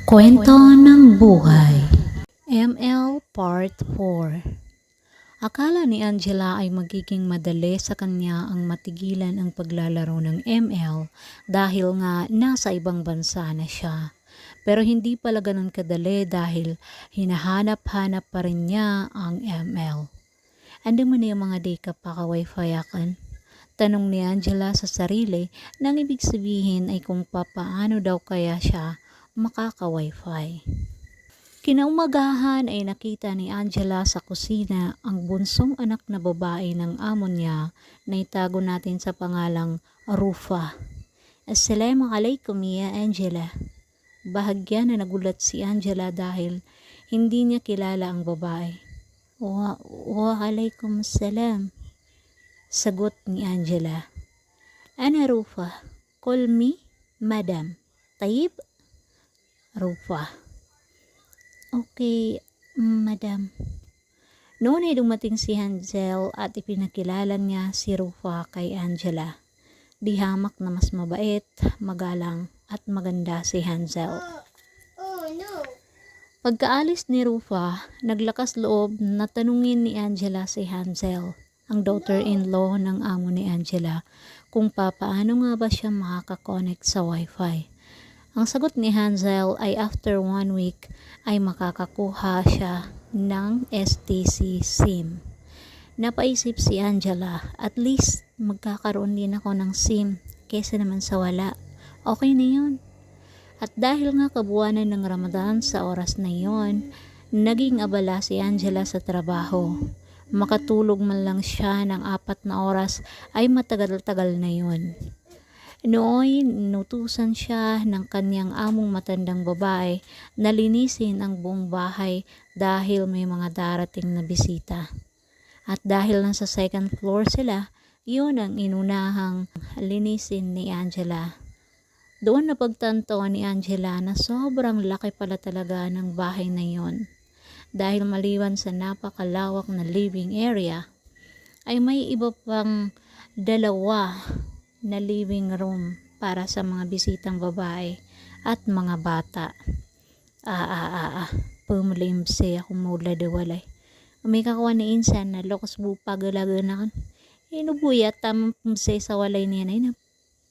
Kwento ng Buhay ML Part 4. Akala ni Angela ay magiging madali sa kanya ang matigilan ang paglalaro ng ML dahil nga nasa ibang bansa na siya. Pero hindi pala ganun kadali dahil hinahanap-hanap pa rin niya ang ML. Ando mo na yung mga di ka pa ka-wifi akan? Tanong ni Angela sa sarili nang ibig sabihin ay kung papaano daw kaya siya makaka-wifi. Kinaumagahan ay nakita ni Angela sa kusina ang bunsong anak na babae ng amo niya na itago natin sa pangalang Rufa. Assalamualaikum ya Angela. Bahagya na nagulat si Angela dahil hindi niya kilala ang babae. Waalaikumsalam. Sagot ni Angela. Ana Rufa, call me Madam. Taib? Rufa. Okay, Madam. Noon ay dumating si Hansel at ipinakilala niya si Rufa kay Angela. Di hamak na mas mabait, magalang at maganda si Hansel. Pagkaalis ni Rufa, naglakas loob na tanungin ni Angela si Hansel, ang daughter-in-law ng amo ni Angela, kung papaano nga ba siya makaka-connect sa wifi. Ang sagot ni Hansel ay after 1 week ay makakakuha siya ng STC SIM. Napaisip si Angela, at least magkakaroon din ako ng SIM kesa naman sa wala. Okay na yun. At dahil nga kabuuan ng Ramadan sa oras na yon, naging abala si Angela sa trabaho. Makatulog man lang siya ng 4 na oras ay matagal-tagal na yun. Nooy, inutusan siya ng kanyang among matandang babae na linisin ang buong bahay dahil may mga darating na bisita. At dahil nasa 2nd floor sila, yun ang inunahang linisin ni Angela. Doon napagtantoan ni Angela na sobrang laki pala talaga ng bahay na yon. Dahil maliban sa napakalawak na living area, ay may iba pang 2 na living room para sa mga bisitang babae at mga bata. Pumulimsi ako mula dawalay. May kakuha ni insan na lokas bupa galaga na kan. Inubuya tamse sa walay niya na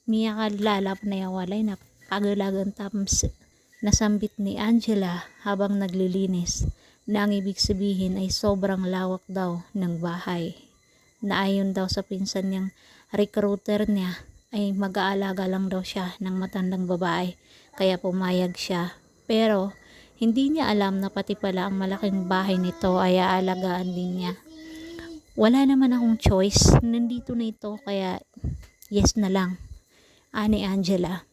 miya kalalap na walay na pagalagan tamse. Nasambit ni Angela habang naglilinis na ang ibig sabihin ay sobrang lawak daw ng bahay. Na ayon daw sa pinsan niyang recruiter niya ay mag-aalaga lang daw siya ng matandang babae kaya pumayag siya, pero hindi niya alam na pati pala ang malaking bahay nito ay aalagaan din niya. Wala naman akong choice, nandito na ito kaya yes na lang, ani Angela.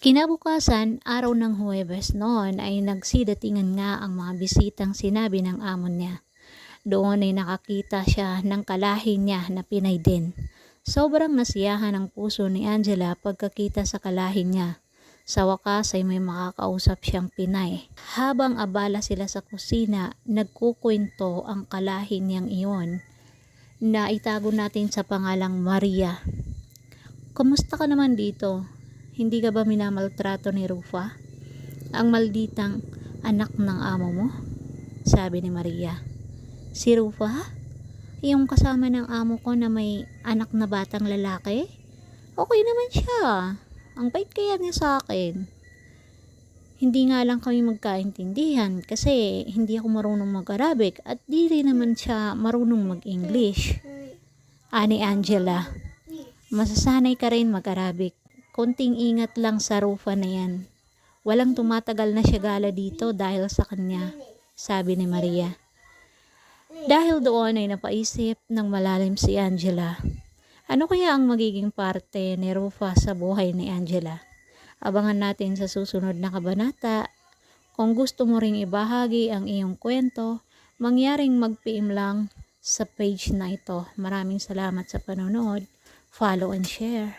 Kinabukasan, araw ng Huwebes noon ay nagsidatingan nga ang mga bisitang sinabi ng amo niya. Doon ay nakakita siya ng kalahi niya na Pinay din. Sobrang nasiyahan ang puso ni Angela pagkakita sa kalahi niya. Sa wakas ay may makakausap siyang Pinay. Habang abala sila sa kusina, nagkukwento ang kalahi niyang iyon na itago natin sa pangalang Maria. Kumusta ka naman dito? Hindi ka ba minamaltrato ni Rufa? Ang malditang anak ng amo mo? Sabi ni Maria. Si Rufa? Yung kasama ng amo ko na may anak na batang lalaki? Okay naman siya. Ang bait kaya niya sa akin. Hindi nga lang kami magkaintindihan kasi hindi ako marunong mag-Arabic at di rin naman siya marunong mag-English. Ani Angela, masasanay ka rin mag-Arabic. Konting ingat lang sa Rufa na yan. Walang tumatagal na siya gala dito dahil sa kanya, sabi ni Maria. Dahil doon ay napaisip ng malalim si Angela. Ano kaya ang magiging parte ni Rufa sa buhay ni Angela? Abangan natin sa susunod na kabanata. Kung gusto mo ring ibahagi ang iyong kwento, mangyaring mag-PM lang sa page na ito. Maraming salamat sa panonood. Follow and share.